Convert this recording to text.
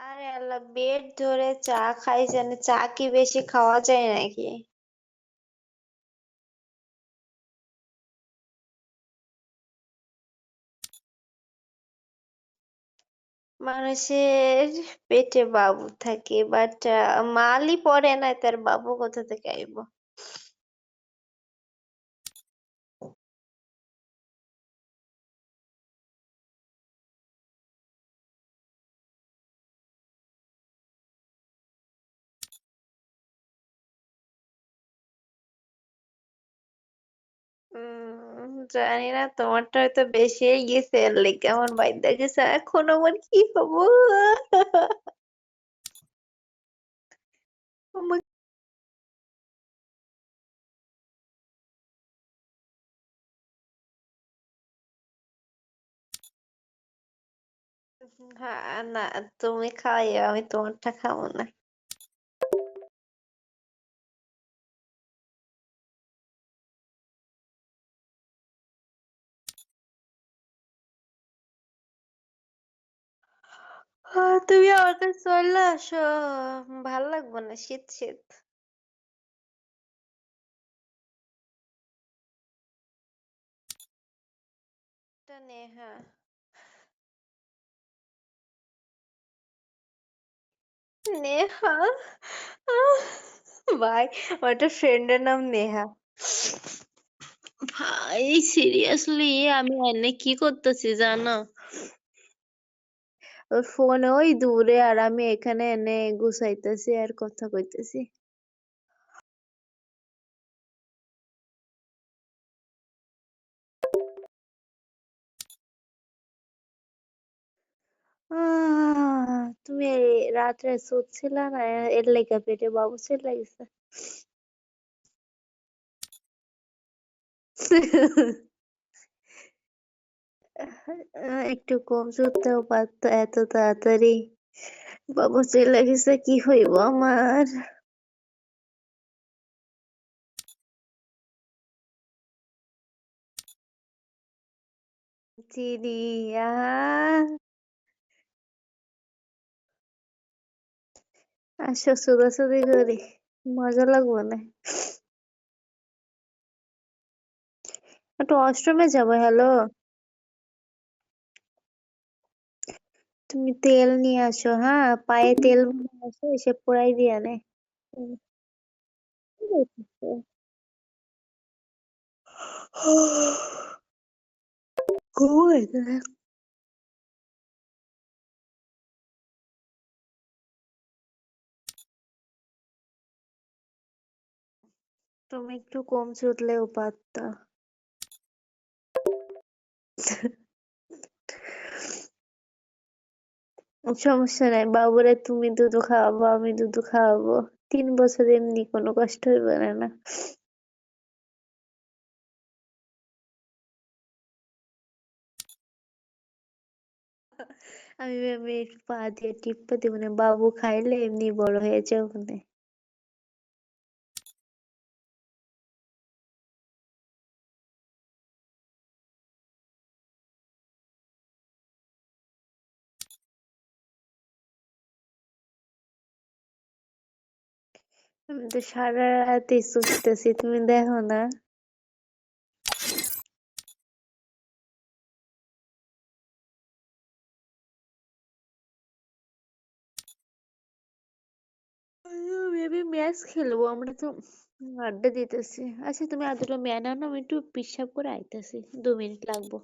আরে আল্লাহ, পেট ধরে চা খাইছেন, চা কি বেশি খাওয়া যায় নাকি? মানুষের পেটে বাবু থাকে, বাট মালই পড়ে না, তার বাবু কোথা থেকে আইব? জানি না, তোমারটা হয়তো বেশি গেছে, এর লেগে আমার বাইদ্যা গেছে, এখন আমার কি হবো? আমার- হ্যাঁ, না, তুমি খাওয়াইও, আমি তোমারটা খাবো না। তুমি আমার কাছে চলে আসো, ভাল লাগবে না, শীত শীত। এটা নেহা। নেহা? আহ, ভাই, আমার একটা ফ্রেন্ডের নাম নেহা। ভাই, সিরিয়াসলি আমি এনে কি করতেছি জানো? ওর ফোন ওই দূরে, আর আমি এখানে এনে গুছাইতেছি আর কথা কইতেছি। তুমি রাত্রে শুচ্ছিলা না, এর লেগা পেটে বাবু চলে গেছে। একটু কম শুতেও পারতো, এত তাড়াতাড়ি বাবু চলে গেছে, কি হইব আমার? চিনি। আসো, শুধাশুধি করি, মজা লাগবে না? একটু অষ্টমে যাবো। হ্যালো, তুমি তেল নিয়ে আসো, হ্যাঁ, পায়ে তেল নিয়ে আসো, এসে পোড়াই দিয়া নে। হুম, কি বলতেছো? ঘুমাইতে থাক। তুমি একটু কম ছুটলেও পারতা। সমস্যা নাই, বাবুরে তুমি দুধ খাওয়াবো, আমি দুধ খাওয়াবো। 3 বছর এমনি কোনো কষ্ট হইবে না না? আমি একটু পা দিয়ে টিপ্পা দিব না, বাবু খাইলে এমনি বড় হয়ে যাবে না? আমি তো সারা রাতই শুনতেছি, তুমি দেখো না? মেবি ম্যাচ খেলবো আমরা তো, আড্ডা দিতেছি। আচ্ছা, তুমি আর দুটো ম্যান আনো, আমি একটু পেশাব করে আইতেছি, 2 মিনিট লাগবো।